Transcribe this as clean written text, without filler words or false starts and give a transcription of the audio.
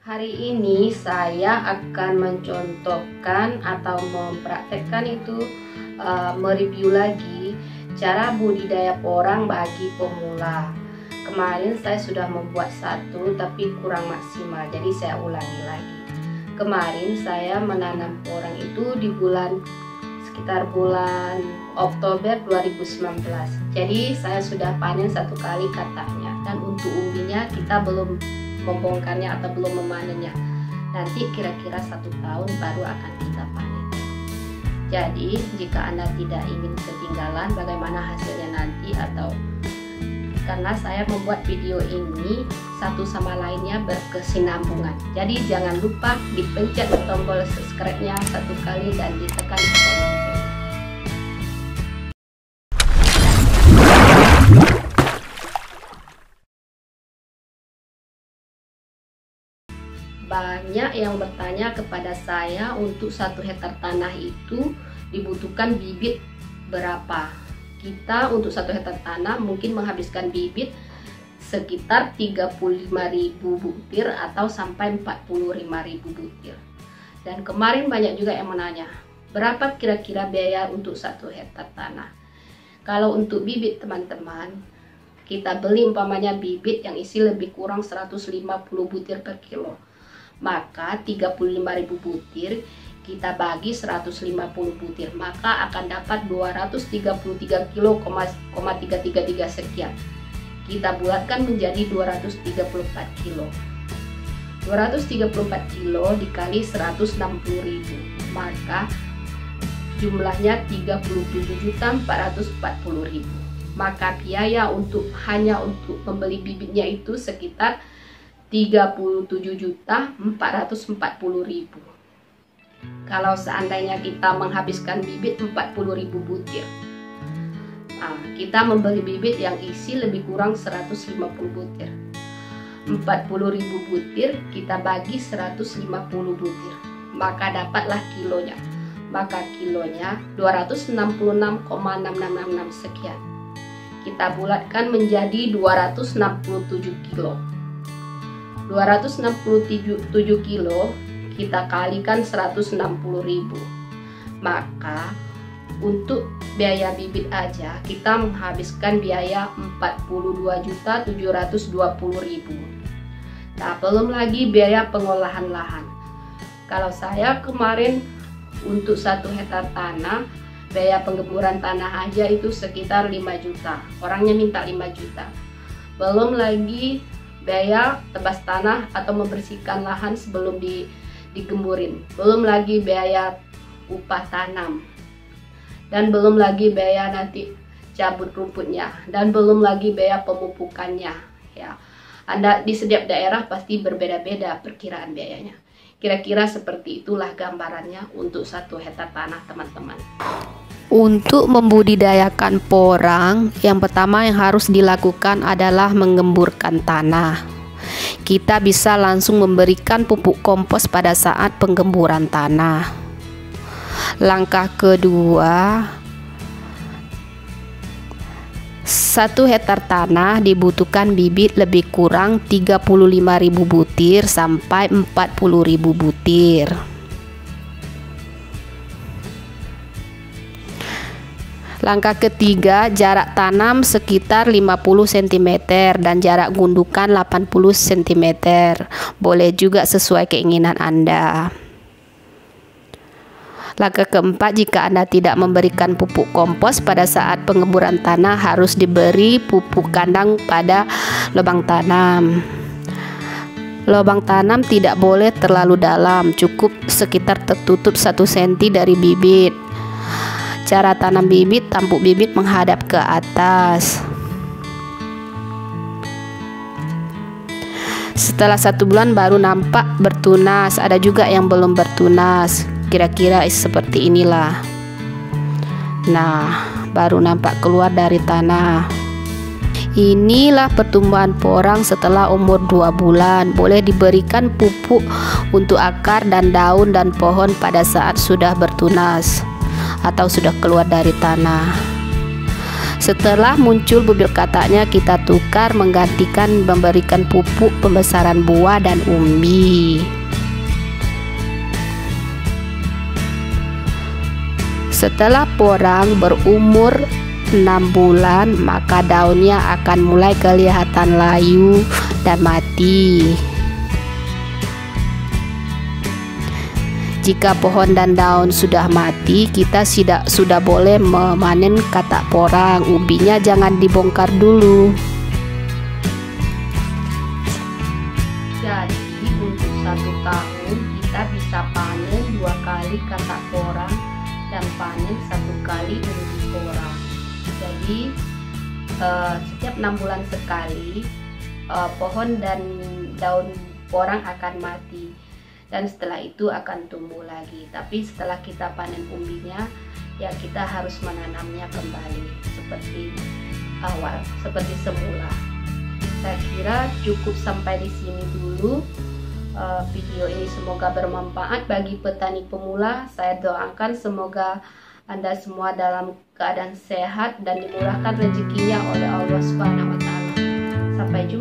Hari ini saya akan mencontohkan atau mempraktekkan mereview lagi cara budidaya porang bagi pemula. Kemarin saya sudah membuat satu tapi kurang maksimal, jadi saya ulangi lagi. Kemarin saya menanam porang itu di sekitar bulan Oktober 2019. Jadi saya sudah panen satu kali katanya, dan untuk umbinya kita belum membongkarnya atau belum memanennya. Nanti kira-kira 1 tahun baru akan kita panen. Jadi jika Anda tidak ingin ketinggalan bagaimana hasilnya nanti, atau karena saya membuat video ini satu sama lainnya berkesinambungan, jadi jangan lupa dipencet tombol subscribe-nya 1 kali dan ditekan tombol lonceng. Banyak yang bertanya kepada saya, untuk 1 hektar tanah itu dibutuhkan bibit berapa. Kita untuk 1 hektar tanah mungkin menghabiskan bibit sekitar 35.000 butir atau sampai 45.000 butir. Dan kemarin banyak juga yang menanya, berapa kira-kira biaya untuk 1 hektar tanah. Kalau untuk bibit teman-teman, kita beli umpamanya bibit yang isi lebih kurang 150 butir per kilo. Maka 35.000 butir kita bagi 150 butir, maka akan dapat 233 kilo, 333 sekian. Kita bulatkan menjadi 234 kilo. 234 kilo dikali 160.000, maka jumlahnya 37.440.000. Maka biaya hanya untuk membeli bibitnya itu sekitar 37.440.000. Kalau seandainya kita menghabiskan bibit 40.000 butir, kita membeli bibit yang isi lebih kurang 150 butir. 40.000 butir kita bagi 150 butir, maka dapatlah kilonya. Maka kilonya 266,6666 sekian. Kita bulatkan menjadi 267 kilo. 267 kilo kita kalikan 160.000, maka untuk biaya bibit aja kita menghabiskan biaya 42.720.000. Nah, belum lagi biaya pengolahan lahan. Kalau saya kemarin untuk 1 hektar tanah, biaya penggemburan tanah aja itu sekitar 5 juta. Orangnya minta 5 juta. Belum lagi biaya tebas tanah atau membersihkan lahan sebelum digemburin, belum lagi biaya upah tanam, dan belum lagi biaya nanti cabut rumputnya, dan belum lagi biaya pemupukannya. Ya, Anda di setiap daerah pasti berbeda-beda perkiraan biayanya. Kira-kira seperti itulah gambarannya untuk 1 hektar tanah, teman-teman. Untuk membudidayakan porang, yang pertama yang harus dilakukan adalah menggemburkan tanah. Kita bisa langsung memberikan pupuk kompos pada saat penggemburan tanah. Langkah kedua, 1 hektar tanah dibutuhkan bibit lebih kurang 35.000 butir sampai 40.000 butir. Langkah ketiga, jarak tanam sekitar 50 cm dan jarak gundukan 80 cm. Boleh juga sesuai keinginan Anda. Langkah keempat, jika Anda tidak memberikan pupuk kompos pada saat pengemburan tanah, harus diberi pupuk kandang pada lubang tanam. Lubang tanam tidak boleh terlalu dalam, cukup sekitar tertutup 1 cm dari bibit. Cara tanam bibit, tampuk bibit menghadap ke atas. Setelah 1 bulan baru nampak bertunas, ada juga yang belum bertunas. Kira-kira seperti inilah. Nah, baru nampak keluar dari tanah. Inilah pertumbuhan porang setelah umur 2 bulan. Boleh diberikan pupuk untuk akar dan daun dan pohon pada saat sudah bertunas atau sudah keluar dari tanah. Setelah muncul bibit kataknya, kita tukar menggantikan memberikan pupuk pembesaran buah dan umbi. Setelah porang berumur 6 bulan, maka daunnya akan mulai kelihatan layu dan mati. Jika pohon dan daun sudah mati, kita sudah boleh memanen katak porang. Umbinya jangan dibongkar dulu. Jadi untuk 1 tahun kita bisa panen 2 kali katak porang dan panen 1 kali umbi porang. Jadi setiap 6 bulan sekali pohon dan daun porang akan mati, dan setelah itu akan tumbuh lagi. Tapi setelah kita panen umbinya, ya kita harus menanamnya kembali seperti awal, seperti semula. Saya kira cukup sampai di sini dulu video ini. Semoga bermanfaat bagi petani pemula. Saya doakan semoga Anda semua dalam keadaan sehat dan dimurahkan rezekinya oleh Allah Subhanahu wa Ta'ala. Sampai jumpa.